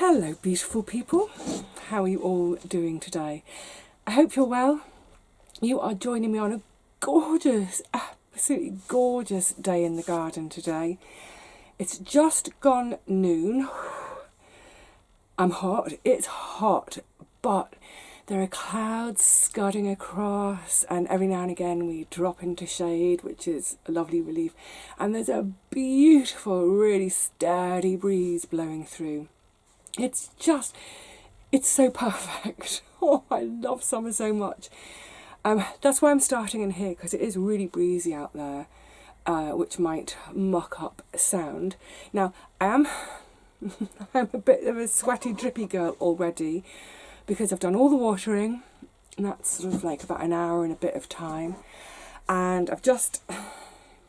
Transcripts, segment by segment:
Hello beautiful people, how are you all doing today? I hope you're well. You are joining me on a gorgeous, absolutely gorgeous day in the garden today. It's just gone noon. I'm hot, it's hot, but there are clouds scudding across and every now and again we drop into shade, which is a lovely relief. And there's a beautiful, really sturdy breeze blowing through. It's so perfect. Oh, I love summer so much. That's why I'm starting in here, because it is really breezy out there, which might muck up sound. Now, I'm a bit of a sweaty, drippy girl already, because I've done all the watering, and that's sort of like about an hour and a bit of time. And I've just,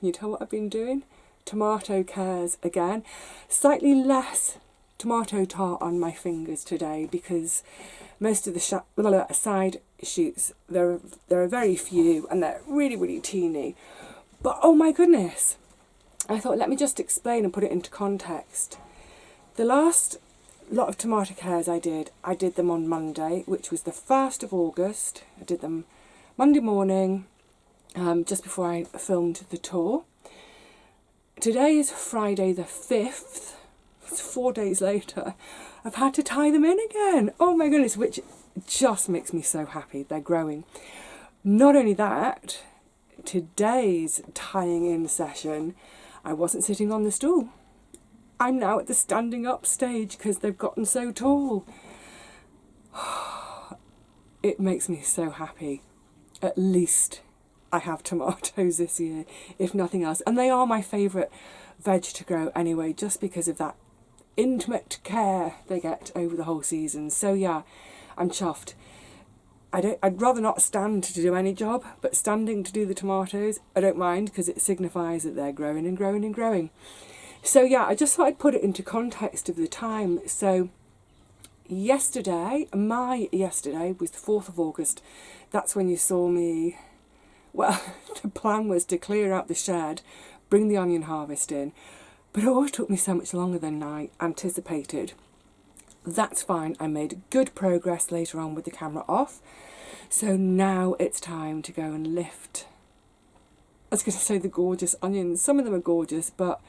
you know what I've been doing? Tomato cares again. Slightly less tomato tart on my fingers today, because most of the side shoots, there are very few and they're really, really teeny. But oh my goodness, I thought let me just explain and put it into context. The last lot of tomato cares I did them on Monday, which was the 1st of August. I did them Monday morning, just before I filmed the tour. Today is Friday the 5th. It's 4 days later. I've had to tie them in again. Oh my goodness, which just makes me so happy. They're growing. Not only that, today's tying in session, I wasn't sitting on the stool. I'm now at the standing up stage because they've gotten so tall. It makes me so happy. At least I have tomatoes this year, if nothing else. And they are my favourite veg to grow anyway, just because of that intimate care they get over the whole season. So yeah, I'm chuffed. I'd rather not stand to do any job, but standing to do the tomatoes, I don't mind, because it signifies that they're growing and growing and growing. So yeah, I just thought I'd put it into context of the time. So my yesterday was the 4th of August. That's when you saw me, well, the plan was to clear out the shed, bring the onion harvest in, but it always took me so much longer than I anticipated. That's fine, I made good progress later on with the camera off. So now it's time to go and lift, I was going to say the gorgeous onions. Some of them are gorgeous, but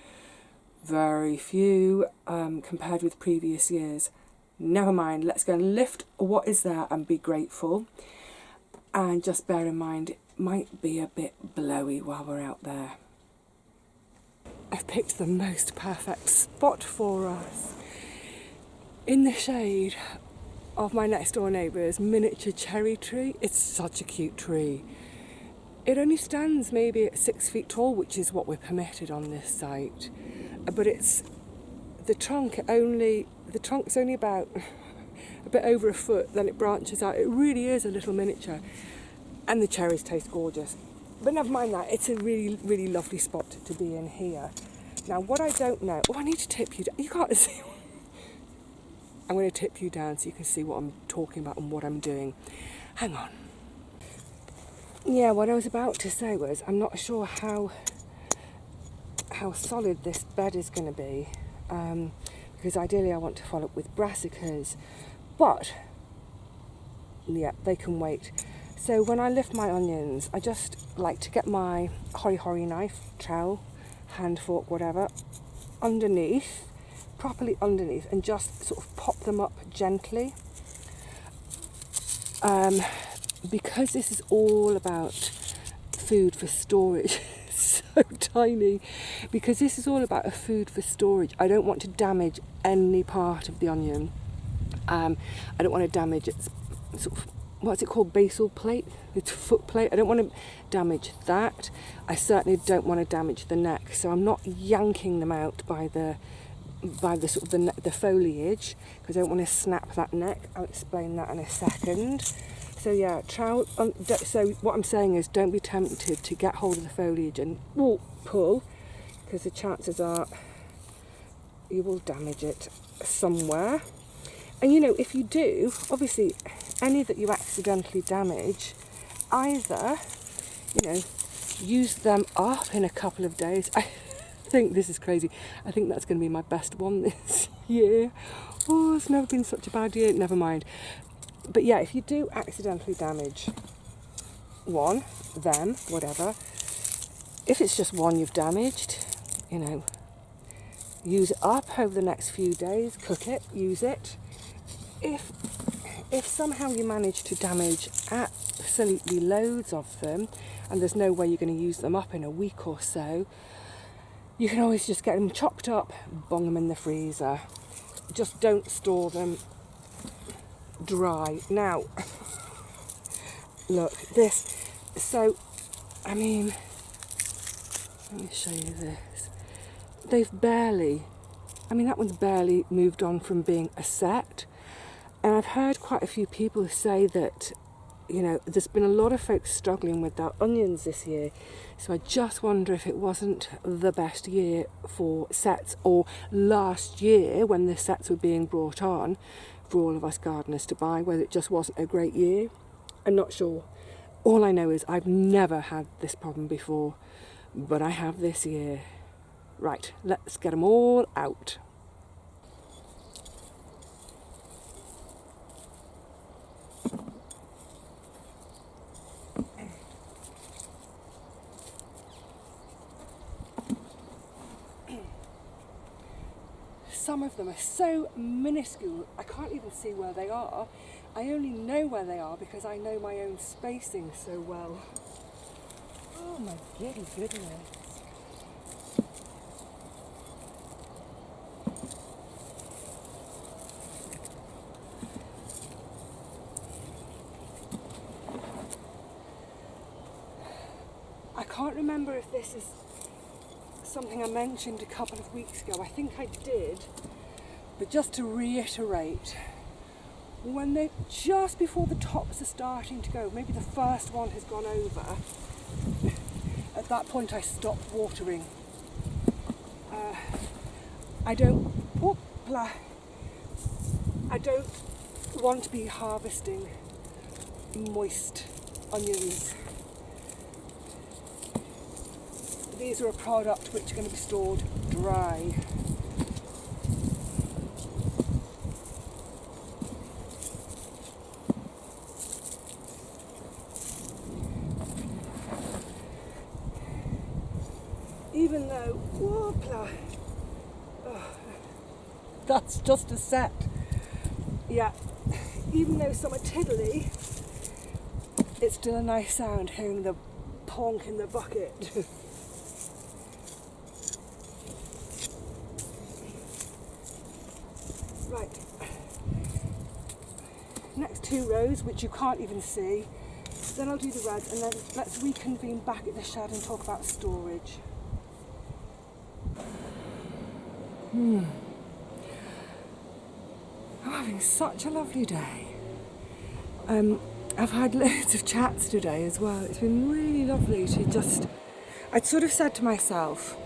very few compared with previous years. Never mind, let's go and lift what is there and be grateful. And just bear in mind, it might be a bit blowy while we're out there. I've picked the most perfect spot for us. In the shade of my next door neighbour's miniature cherry tree. It's such a cute tree. It only stands maybe at 6 feet tall, which is what we're permitted on this site. But the trunk's only about a bit over a foot, then it branches out. It really is a little miniature. And the cherries taste gorgeous. But never mind that, it's a really, really lovely spot to be in here. Now, what I don't know... Oh, I need to tip you down. You can't see. I'm going to tip you down so you can see what I'm talking about and what I'm doing. Hang on. Yeah, what I was about to say was, I'm not sure how solid this bed is going to be. Because ideally I want to follow up with brassicas. But, yeah, they can wait. So when I lift my onions, I just like to get my hori knife, trowel, hand fork, whatever, underneath, properly underneath, and just sort of pop them up gently. Because this is all about food for storage, so tiny, because this is all about a food for storage, I don't want to damage any part of the onion. I don't want to damage its sort of, what's it called, basal plate, its foot plate. I don't want to damage that. I certainly don't want to damage the neck, so I'm not yanking them out by the sort of the foliage, because I don't want to snap that neck. I'll explain that in a second. So yeah, so what I'm saying is, don't be tempted to get hold of the foliage and pull, because the chances are you will damage it somewhere. And you know, if you do, obviously any that you accidentally damage, either, you know, use them up in a couple of days. I think this is crazy. I think that's going to be my best one this year. Oh, it's never been such a bad year. Never mind. But yeah, if you do accidentally damage one, them, whatever, if it's just one you've damaged, use it up over the next few days, cook it, use it. If somehow you manage to damage absolutely loads of them and there's no way you're going to use them up in a week or so, you can always just get them chopped up, bung them in the freezer. Just don't store them dry. Now, look, this, so, let me show you this. That one's barely moved on from being a set. And I've heard quite a few people say that, there's been a lot of folks struggling with their onions this year. So I just wonder if it wasn't the best year for sets, or last year when the sets were being brought on for all of us gardeners to buy, whether it just wasn't a great year. I'm not sure. All I know is I've never had this problem before, but I have this year. Right, let's get them all out. Some of them are so minuscule, I can't even see where they are. I only know where they are because I know my own spacing so well. Oh my goodness. I can't remember if this is something I mentioned a couple of weeks ago. I think I did, but just to reiterate, when they're just before the tops are starting to go, maybe the first one has gone over, at that point I stop watering. I don't want to be harvesting moist onions. These are a product which are going to be stored dry. Even though, that's just a set. Yeah, even though some are tiddly, it's still a nice sound hearing the ponk in the bucket. Right, next two rows, which you can't even see, then I'll do the reds, and then let's reconvene back at the shed and talk about storage. I'm having such a lovely day. I've had loads of chats today as well. It's been really lovely to just, I'd sort of said to myself,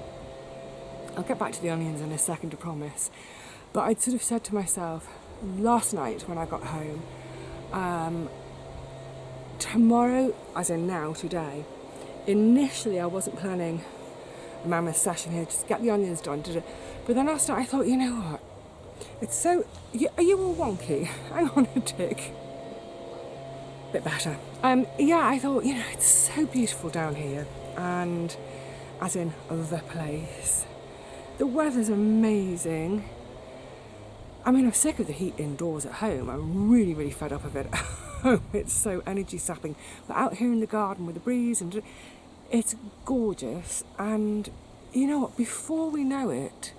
I'll get back to the onions in a second, I promise. But I'd sort of said to myself last night when I got home, tomorrow, as in now, today, initially I wasn't planning a mammoth session here, just get the onions done. But then last night I thought, you know what, it's so, are you all wonky? Hang on a tick. Bit better. I thought, it's so beautiful down here, and as in the place. The weather's amazing. I'm sick of the heat indoors at home. I'm really, really fed up of it at home. It's so energy sapping. But out here in the garden with the breeze, and it's gorgeous. And you know what? Before we know it,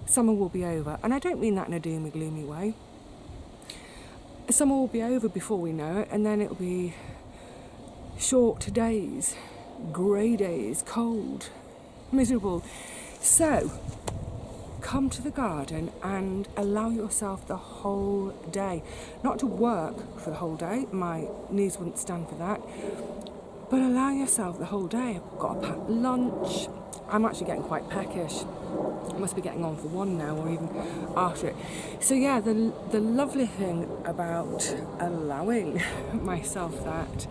summer will be over. And I don't mean that in a doomy, gloomy way. Summer will be over before we know it, and then it'll be short days, grey days, cold, miserable. So, come to the garden and allow yourself the whole day. Not to work for the whole day, my knees wouldn't stand for that, but allow yourself the whole day. I've got to pack lunch. I'm actually getting quite peckish. I must be getting on for one now, or even after it. So yeah, the lovely thing about allowing myself that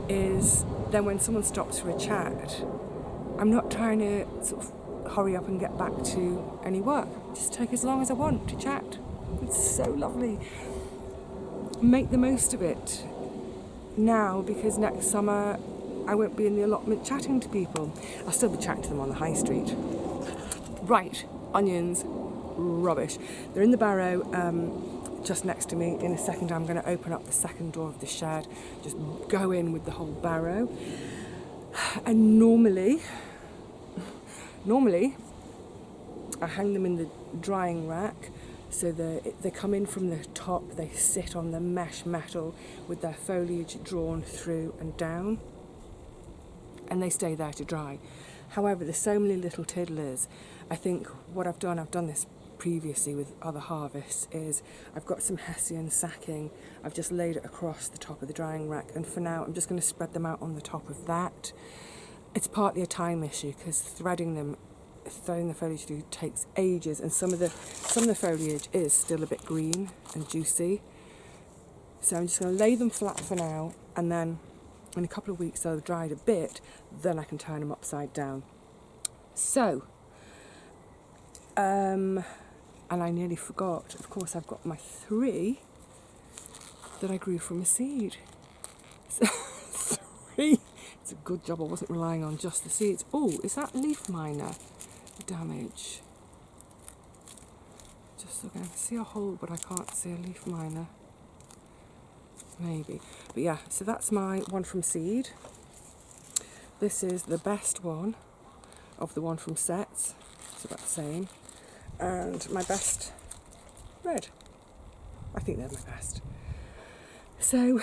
is then when someone stops for a chat, I'm not trying to sort of hurry up and get back to any work. Just take as long as I want to chat. It's so lovely. Make the most of it now, because next summer I won't be in the allotment chatting to people. I'll still be chatting to them on the high street. Right, onions, rubbish. They're in the barrow just next to me. In a second I'm going to open up the second door of the shed, just go in with the whole barrow. And normally I hang them in the drying rack, so they come in from the top, they sit on the mesh metal with their foliage drawn through and down, and they stay there to dry. However, there's so many little tiddlers. I think what I've done this previously with other harvests, is I've got some hessian sacking, I've just laid it across the top of the drying rack, and for now I'm just going to spread them out on the top of that. It's partly a time issue, because throwing the foliage through takes ages, and some of the foliage is still a bit green and juicy. So I'm just going to lay them flat for now, and then in a couple of weeks they'll have dried a bit, then I can turn them upside down. So, and I nearly forgot, of course I've got my 3 that I grew from a seed. So 3. It's a good job I wasn't relying on just the seeds. Oh, is that leaf miner damage? Just looking, I can see a hole, but I can't see a leaf miner. Maybe. But yeah, so that's my one from seed. This is the best one of the one from sets. It's about the same. And my best red. I think they're my best. So,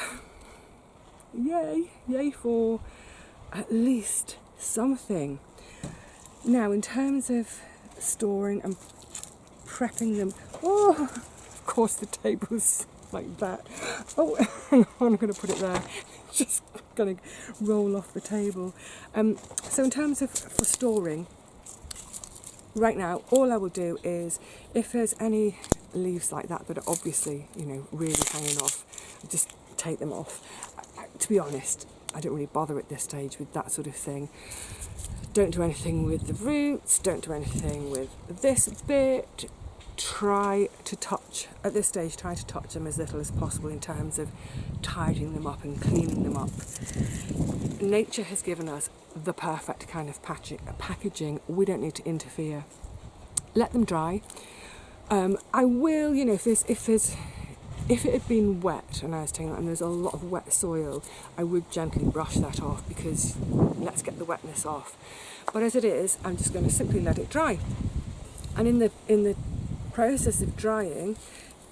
yay for at least something. Now, in terms of storing and prepping them, oh, of course the table's like that. Oh, hang on, I'm going to put it there. Just going to roll off the table. So in terms of for storing, right now, all I will do is, if there's any leaves like that that are obviously, really hanging off, just take them off. To be honest, I don't really bother at this stage with that sort of thing. Don't do anything with the roots, don't do anything with this bit. Try to touch them as little as possible in terms of tidying them up and cleaning them up. Nature has given us the perfect kind of packaging. We don't need to interfere. Let them dry. I will, if it had been wet and I was taking that and there's a lot of wet soil, I would gently brush that off, because let's get the wetness off. But as it is, I'm just going to simply let it dry. And in the process of drying,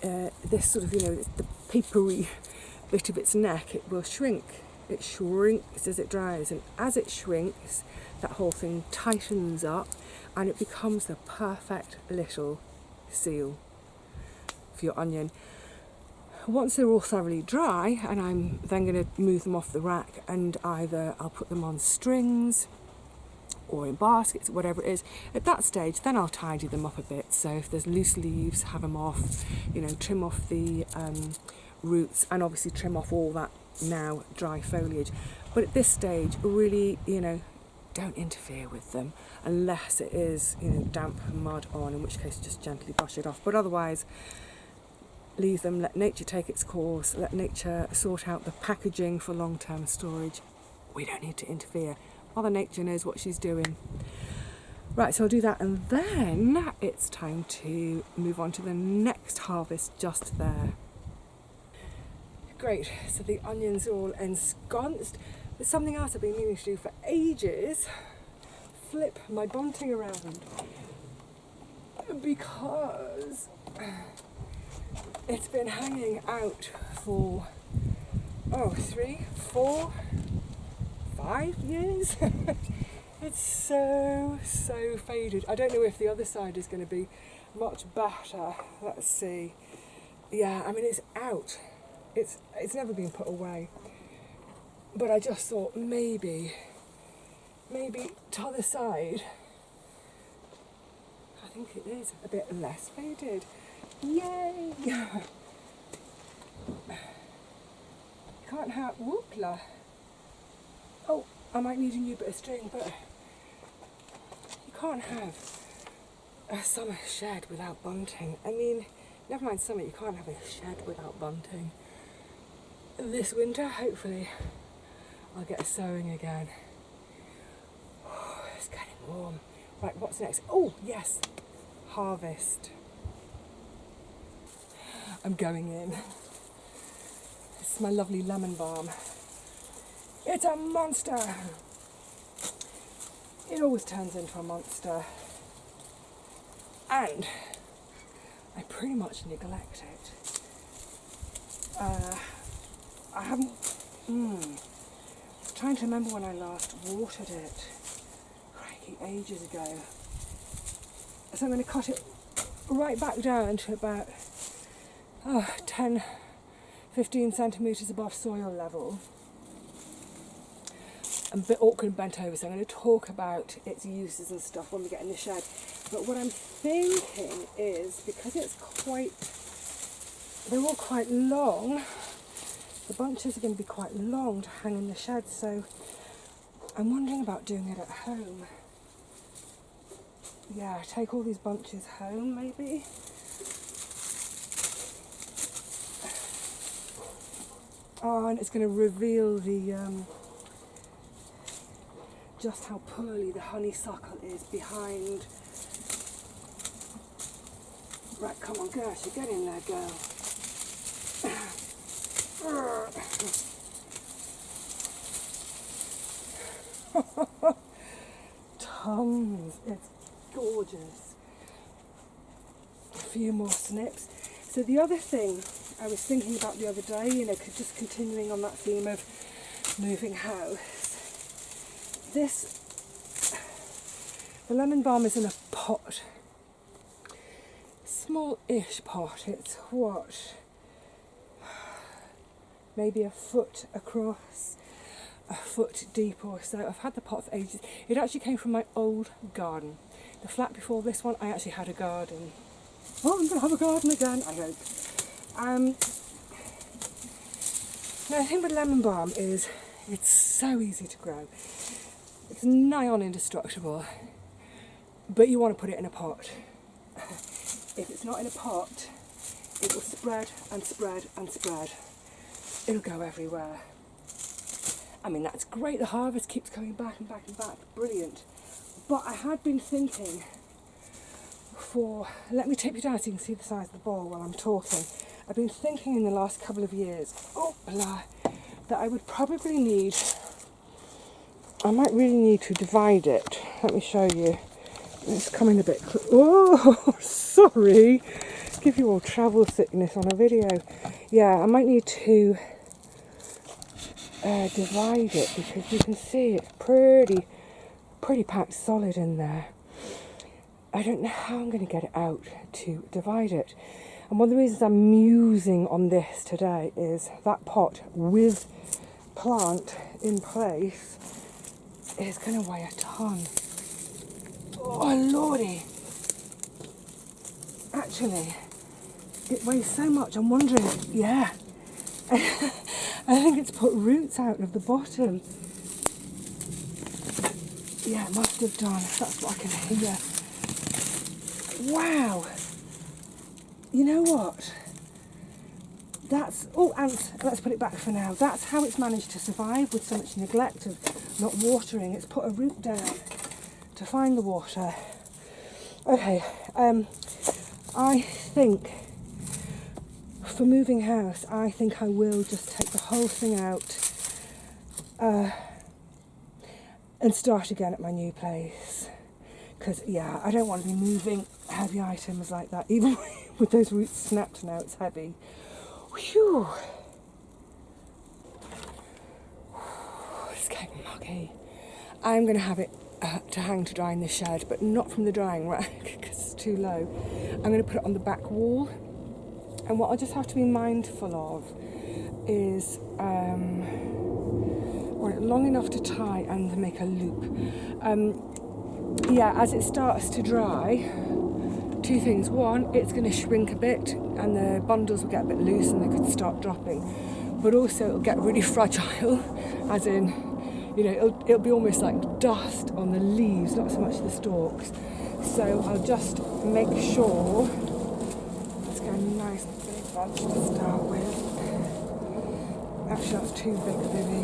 this sort of, the papery bit of its neck, it will shrink. It shrinks as it dries, and as it shrinks, that whole thing tightens up and it becomes the perfect little seal for your onion. Once they're all thoroughly dry, and I'm then going to move them off the rack, and either I'll put them on strings or in baskets, whatever it is. At that stage, then I'll tidy them up a bit. So if there's loose leaves, have them off, trim off the roots, and obviously trim off all that now dry foliage. But at this stage, really, don't interfere with them unless it is, damp mud on, in which case just gently brush it off. But otherwise, leave them, let nature take its course, let nature sort out the packaging for long-term storage. We don't need to interfere. Mother Nature knows what she's doing. Right, so I'll do that, and then it's time to move on to the next harvest just there. Great, so the onions are all ensconced. There's something else I've been meaning to do for ages. Flip my bunting around. Because it's been hanging out for 3, 4, 5 years. It's so faded. I don't know if the other side is going to be much better. Let's see. Yeah, I mean, it's out. It's never been put away. But I just thought maybe to other side, I think it is a bit less faded. Yay! You can't have whoopla. Oh, I might need a new bit of string, but you can't have a summer shed without bunting. I mean, never mind summer, you can't have a shed without bunting. This winter, hopefully, I'll get sowing again. It's getting warm. Right, what's next? Oh, yes, harvest. I'm going in. This is my lovely lemon balm. It's a monster. It always turns into a monster. And I pretty much neglect it. I haven't... I was trying to remember when I last watered it. Crikey, ages ago. So I'm going to cut it right back down to about 10, 15 centimetres above soil level. I'm a bit awkward and bent over, so I'm going to talk about its uses and stuff when we get in the shed. But what I'm thinking is, because they're all quite long, the bunches are going to be quite long to hang in the shed, so I'm wondering about doing it at home. Yeah, take all these bunches home, maybe. Oh, and it's going to reveal the just how poorly the honeysuckle is behind. Right, come on, Gersh, get in there, girl. Tons, it's gorgeous. A few more snips. So the other thing I was thinking about the other day, just continuing on that theme of moving house, the lemon balm is in a pot, small-ish pot. It's what, maybe a foot across, a foot deep or so. I've had the pot for ages. It actually came from my old garden. The flat before this one, I actually had a garden. Oh, I'm going to have a garden again, I hope. Now, the thing with lemon balm is it's so easy to grow. It's nigh on indestructible, but you want to put it in a pot. If it's not in a pot, it will spread and spread and spread. It'll go everywhere. I mean, that's great, the harvest keeps coming back and back and back, brilliant. But I had been thinking let me tip you down so you can see the size of the ball while I'm talking. I've been thinking in the last couple of years, that I would probably I might really need to divide it. Let me show you. It's coming a bit oh, sorry. Give you all travel sickness on a video. Yeah, I might need to divide it, because you can see it's pretty packed solid in there. I don't know how I'm going to get it out to divide it. And one of the reasons I'm musing on this today is that pot with plant in place is going to weigh a ton. Oh lordy! Actually, it weighs so much, I'm wondering, yeah. I think it's put roots out of the bottom. Yeah, it must have done. That's what I can hear. Wow! You know what? Ants, let's put it back for now. That's how it's managed to survive with so much neglect of not watering. It's put a root down to find the water. Okay, I think for moving house, I think I will just take the whole thing out and start again at my new place. Because, yeah, I don't want to be moving heavy items like that, even with those roots snapped now, it's heavy. Whew. It's getting muggy. I'm going to have it to hang to dry in the shed, but not from the drying rack because it's too low. I'm going to put it on the back wall, and what I'll just have to be mindful of is want it long enough to tie and make a loop. Yeah, as it starts to dry, two things. One, it's going to shrink a bit and the bundles will get a bit loose and they could start dropping. But also it'll get really fragile, as in you know, it'll be almost like dust on the leaves, not so much the stalks. So I'll just make sure it's got a nice big bunch to start with. Actually, that's too big, Vivi.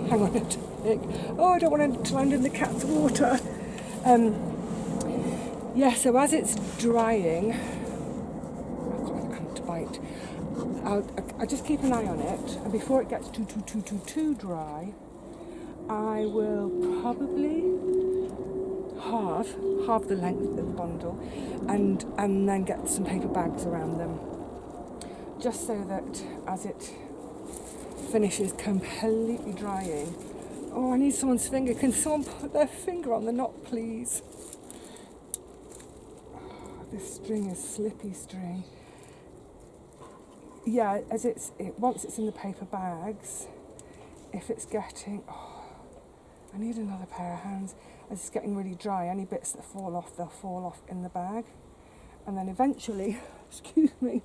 Hang on a tick. Oh, I don't want it to land in the cat's water. Yeah, so as it's drying, I just keep an eye on it, and before it gets too dry, I will probably halve the length of the bundle, and then get some paper bags around them, just so that as it finishes completely drying. Oh, I need someone's finger. Can someone put their finger on the knot, please? Oh, this string is slippy string. Yeah, once it's in the paper bags, if it's getting, I need another pair of hands. As it's getting really dry, any bits that fall off, they'll fall off in the bag. And then eventually, excuse me,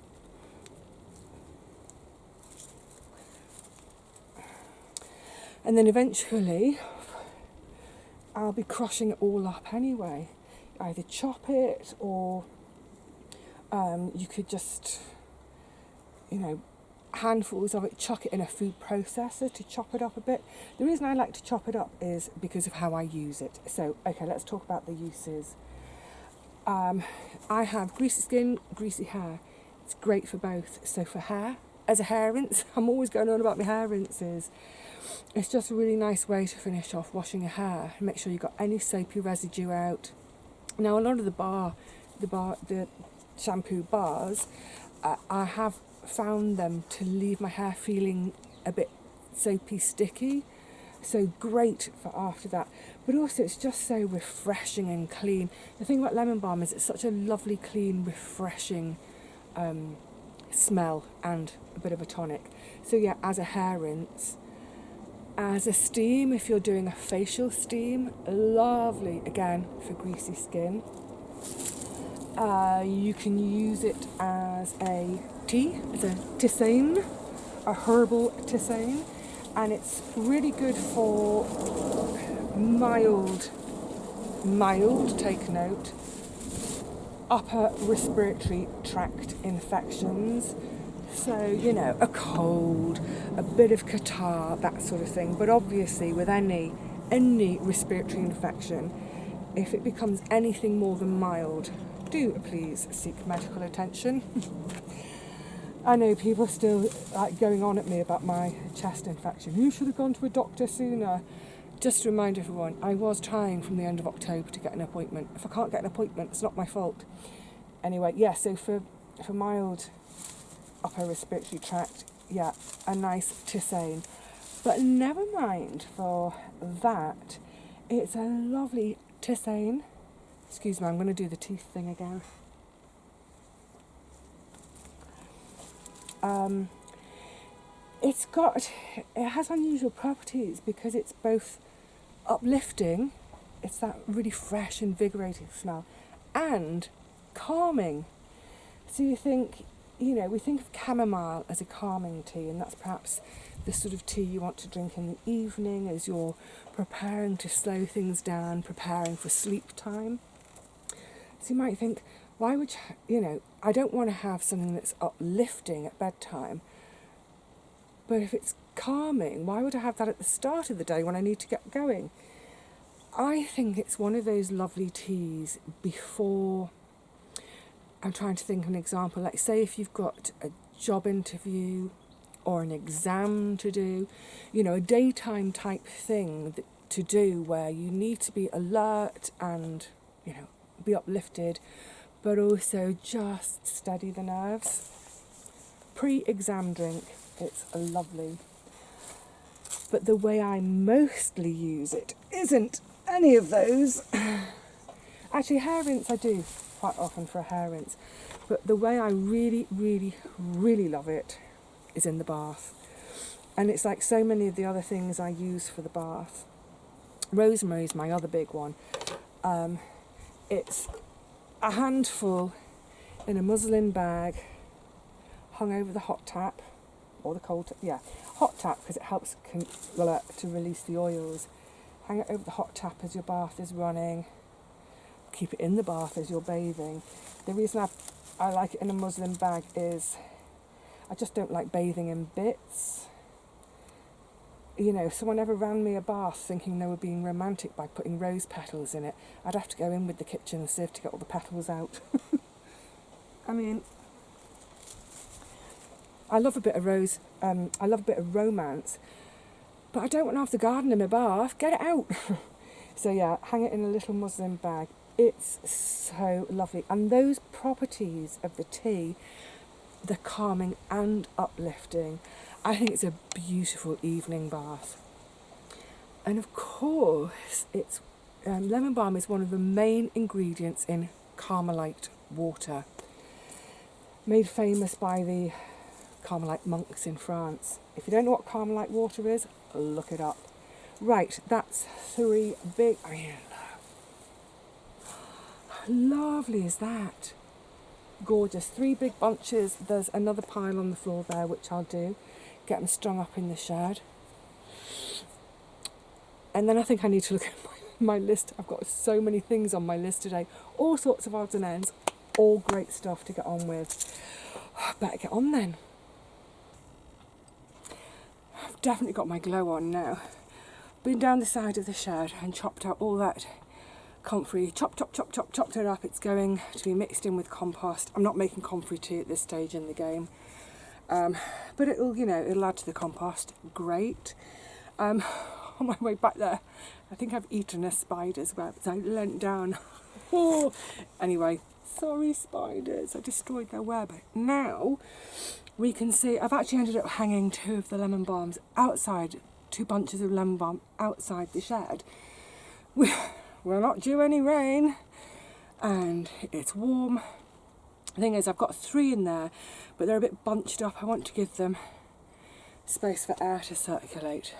I'll be crushing it all up anyway. Either chop it, or you could just, handfuls of it, chuck it in a food processor to chop it up a bit. The reason I like to chop it up is because of how I use it. So, okay, let's talk about the uses. I have greasy skin, greasy hair. It's great for both. So for hair, as a hair rinse, I'm always going on about my hair rinses. It's just a really nice way to finish off washing your hair. Make sure you've got any soapy residue out. Now, a lot of the shampoo bars, I have found them to leave my hair feeling a bit soapy, sticky. So great for after that. But also it's just so refreshing and clean. The thing about Lemon Balm is it's such a lovely, clean, refreshing smell and a bit of a tonic. So yeah, as a hair rinse. As a steam, if you're doing a facial steam, lovely, again, for greasy skin. You can use it as a tea, as a tisane, a herbal tisane, and it's really good for mild, take note, upper respiratory tract infections. So, a cold, a bit of catarrh, that sort of thing. But obviously with any respiratory infection, if it becomes anything more than mild, do please seek medical attention. I know people are still going on at me about my chest infection. You should have gone to a doctor sooner. Just to remind everyone, I was trying from the end of October to get an appointment. If I can't get an appointment, it's not my fault. Anyway, yeah, so for mild upper respiratory tract, yeah, a nice tisane. But never mind for that, it's a lovely tisane. Excuse me, I'm going to do the teeth thing again. It has unusual properties because it's both uplifting, it's that really fresh, invigorating smell, and calming. So you think, we think of chamomile as a calming tea, and that's perhaps the sort of tea you want to drink in the evening as you're preparing to slow things down, preparing for sleep time. So you might think, why would I don't want to have something that's uplifting at bedtime, but if it's calming, why would I have that at the start of the day when I need to get going? I think it's one of those lovely teas before. I'm trying to think of an example. Like, say if you've got a job interview or an exam to do, a daytime type thing to do where you need to be alert and, be uplifted, but also just steady the nerves. Pre-exam drink, it's lovely. But the way I mostly use it isn't any of those. Actually, hair rinse I do quite often for a hair rinse, but the way I really, really, really love it is in the bath. And it's like so many of the other things I use for the bath. Rosemary is my other big one. It's a handful in a muslin bag hung over the hot tap, or the cold, yeah, hot tap, because it helps to release the oils. Hang it over the hot tap as your bath is running. Keep it in the bath as you're bathing. The reason I like it in a muslin bag is I just don't like bathing in bits. You know, if someone ever ran me a bath thinking they were being romantic by putting rose petals in it, I'd have to go in with the kitchen sieve to get all the petals out. I mean, I love a bit of rose, I love a bit of romance, but I don't want half the garden in my bath. Get it out. So yeah, hang it in a little muslin bag. It's so lovely. And those properties of the tea, the calming and uplifting, I think it's a beautiful evening bath. And of course, it's lemon balm is one of the main ingredients in Carmelite water, made famous by the Carmelite monks in France. If you don't know what Carmelite water is, look it up. Right, that's 3 big, I mean, how lovely is that? Gorgeous. 3 big bunches. There's another pile on the floor there, which I'll do. Get them strung up in the shed. And then I think I need to look at my list. I've got so many things on my list today. All sorts of odds and ends. All great stuff to get on with. Better get on then. I've definitely got my glow on now. Been down the side of the shed and chopped out all that comfrey. Chopped it up. It's going to be mixed in with compost. I'm not making comfrey tea at this stage in the game. But it'll, you know, it'll add to the compost. Great. On my way back there, I think I've eaten a spider's web, so I leant down. Oh, anyway, sorry spiders, I destroyed their web. Now we can see I've actually ended up hanging 2 of the lemon balms outside, 2 bunches of lemon balm outside the shed. We're not due any rain, and it's warm. The thing is, I've got 3 in there, but they're a bit bunched up. I want to give them space for air to circulate.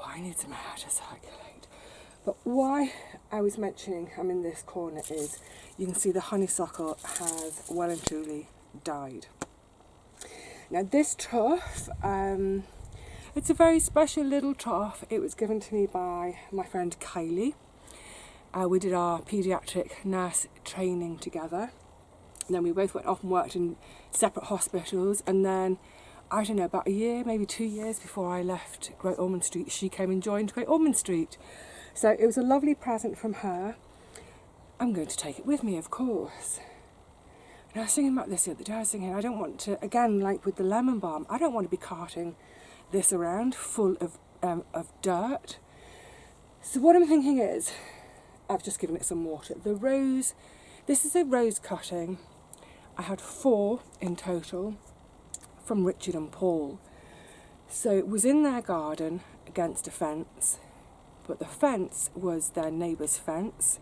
I need some air to circulate. But why I was mentioning I'm in this corner is you can see the honeysuckle has well and truly died. Now this trough, it's a very special little trough. It was given to me by my friend Kylie. We did our paediatric nurse training together. And then we both went off and worked in separate hospitals. And then, I don't know, about a year, maybe 2 years before I left Great Ormond Street, she came and joined Great Ormond Street. So it was a lovely present from her. I'm going to take it with me, of course. And I was thinking about this the other day. I was thinking, I don't want to, again, like with the lemon balm, I don't want to be carting this around full of dirt. So what I'm thinking is, I've just given it some water. The rose, this is a rose cutting. I had 4 in total from Richard and Paul. So it was in their garden against a fence, but the fence was their neighbour's fence.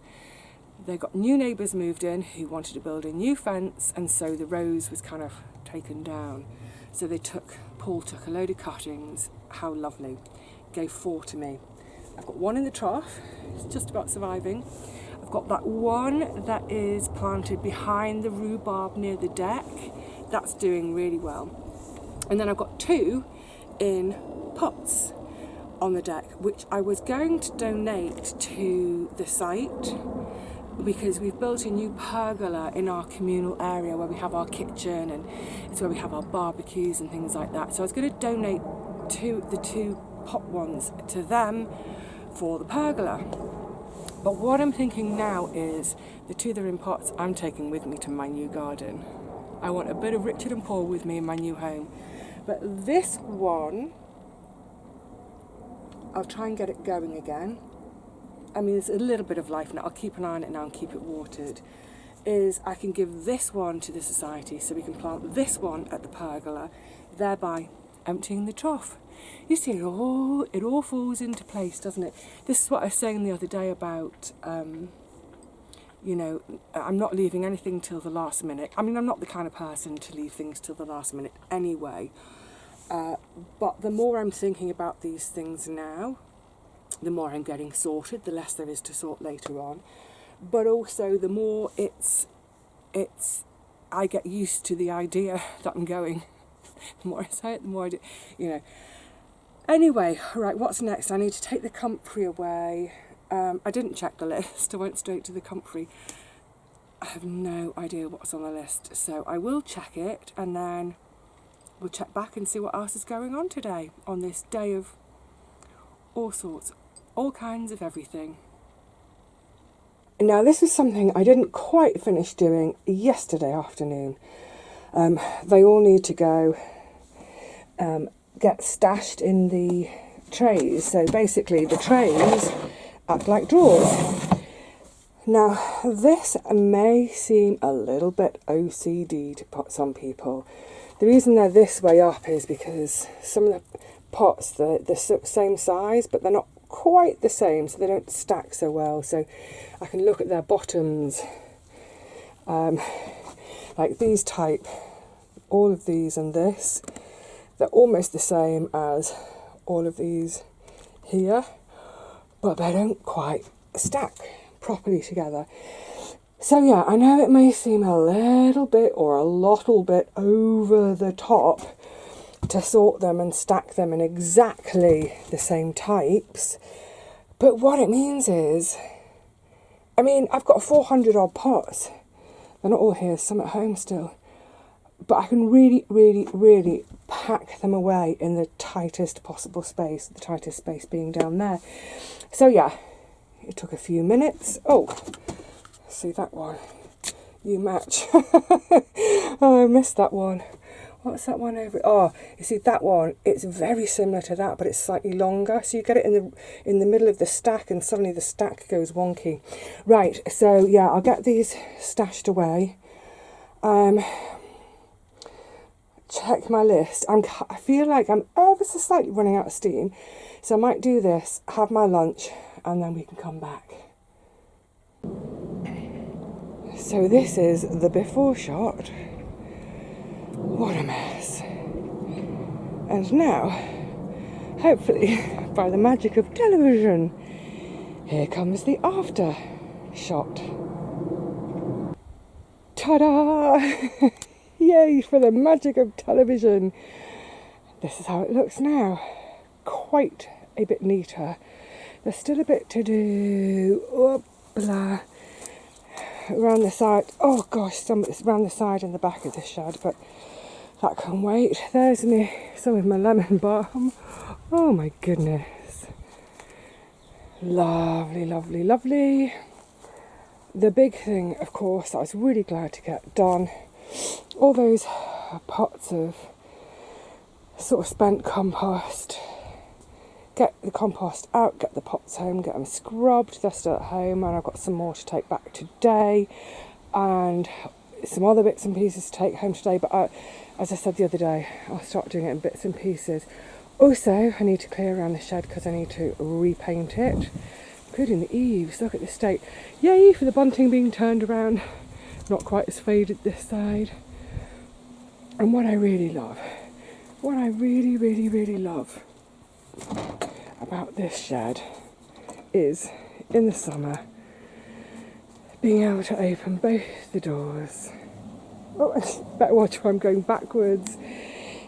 They got new neighbours moved in who wanted to build a new fence, and so the rose was kind of taken down. So Paul took a load of cuttings. How lovely. Gave 4 to me. I've got 1 in the trough, it's just about surviving. I've got that 1 that is planted behind the rhubarb near the deck. That's doing really well. And then I've got 2 in pots on the deck, which I was going to donate to the site because we've built a new pergola in our communal area where we have our kitchen and it's where we have our barbecues and things like that. So I was going to donate the 2 pot ones to them for the pergola. But what I'm thinking now is the 2 that are in pots I'm taking with me to my new garden. I want a bit of Richard and Paul with me in my new home. But this one, I'll try and get it going again. I mean, there's a little bit of life now. I'll keep an eye on it now and keep it watered. Is I can give this one to the society so we can plant this one at the pergola, thereby emptying the trough. You see, it all falls into place, doesn't it? This is what I was saying the other day about, you know, I'm not leaving anything till the last minute. I mean, I'm not the kind of person to leave things till the last minute anyway. But the more I'm thinking about these things now, the more I'm getting sorted, the less there is to sort later on. But also the more I get used to the idea that I'm going. The more I say it, the more I do, you know. Anyway, right, what's next? I need to take the comfrey away. I didn't check the list. I went straight to the comfrey. I have no idea what's on the list, so I will check it and then we'll check back and see what else is going on today on this day of all sorts, all kinds of everything. Now, this is something I didn't quite finish doing yesterday afternoon. They all need to go get stashed in the trays. So basically the trays act like drawers. Now, this may seem a little bit OCD to some people. The reason they're this way up is because some of the pots, they're the same size, but they're not quite the same, so they don't stack so well. So I can look at their bottoms, like these type, all of these and this, they're almost the same as all of these here, but they don't quite stack properly together. So yeah, I know it may seem a little bit or a little bit over the top to sort them and stack them in exactly the same types, but what it means is, I mean, I've got 400 odd pots. They're not all here, some at home still, but I can really pack them away in the tightest possible space, the tightest space being down there. So yeah, it took a few minutes. Oh, see that one? You match. Oh, I missed that one. What's that one over? Oh, you see that one? It's very similar to that, but it's slightly longer. So you get it in the middle of the stack, and suddenly the stack goes wonky. Right. So yeah, I'll get these stashed away. Check my list. I feel like I'm ever so slightly running out of steam, so I might do this, have my lunch, and then we can come back. So this is the before shot. What a mess. And now, hopefully, by the magic of television, here comes the after shot. Ta-da! Yay for the magic of television. This is how it looks now. Quite a bit neater. There's still a bit to do. Blah. Around the side. Oh gosh, some around the side and the back of the shed, but that can wait. There's me, some of my lemon balm. Oh my goodness. Lovely, lovely, lovely. The big thing, of course, that I was really glad to get done, all those pots of sort of spent compost. Get the compost out, get the pots home, get them scrubbed. They're still at home, and I've got some more to take back today, and some other bits and pieces to take home today. But as I said the other day, I'll start doing it in bits and pieces. Also, I need to clear around the shed because I need to repaint it, including the eaves. Look at the state. Yay for the bunting being turned around. Not quite as faded this side. And what I really love, what I really love about this shed is, in the summer, being able to open both the doors. Oh, I better watch where I'm going backwards.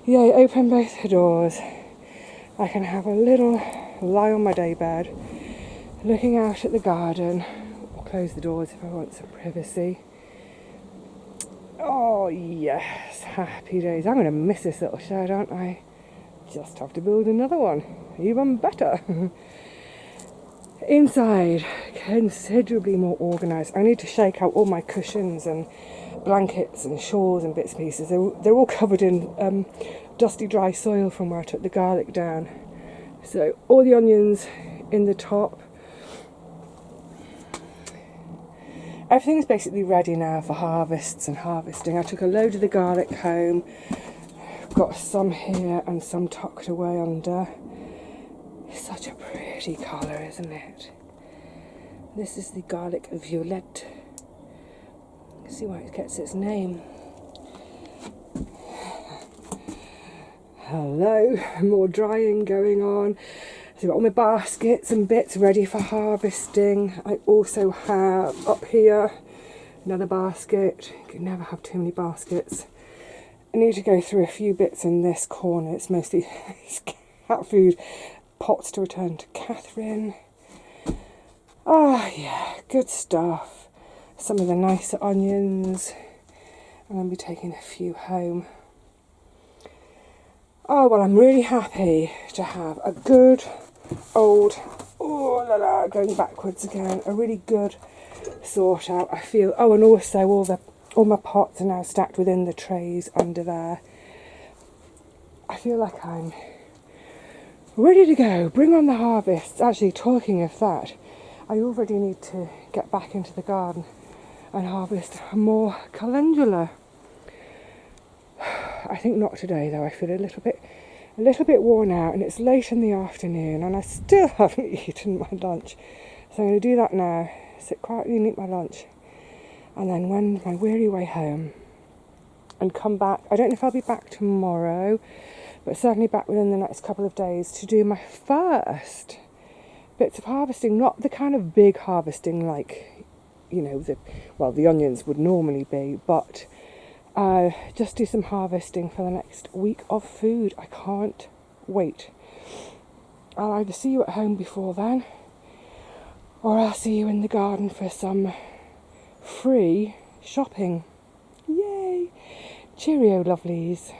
Yay, open both the doors. I can have a little lie on my daybed, looking out at the garden, or close the doors if I want some privacy. Oh yes, happy days. I'm going to miss this little shed, aren't I? Just have to build another one, even better. Inside, considerably more organised. I need to shake out all my cushions and blankets and shawls and bits and pieces. They're all covered in dusty dry soil from where I took the garlic down. So all the onions in the top. Everything's basically ready now for harvests and harvesting. I took a load of the garlic home. Got some here and some tucked away under. It's such a pretty colour, isn't it? This is the garlic violette. See why it gets its name. Hello, more drying going on. So I've got all my baskets and bits ready for harvesting. I also have up here another basket. You can never have too many baskets. I need to go through a few bits in this corner. It's mostly cat food. Pots to return to Catherine. Ah, yeah, good stuff. Some of the nicer onions. And I'll be taking a few home. Oh, well, I'm really happy to have a good old, going backwards again, a really good sort out. I feel, and also all my pots are now stacked within the trays under there. I feel like I'm ready to go. Bring on the harvest. Actually, talking of that, I already need to get back into the garden and harvest more calendula. I think not today though. I feel a little bit worn out, and it's late in the afternoon and I still haven't eaten my lunch. So I'm going to do that now, sit quietly and eat my lunch, and then wend my weary way home and come back. I don't know if I'll be back tomorrow, but certainly back within the next couple of days to do my first bits of harvesting. Not the kind of big harvesting like, the onions would normally be, but just do some harvesting for the next week of food. I can't wait. I'll either see you at home before then, or I'll see you in the garden for some free shopping. Yay! Cheerio, lovelies.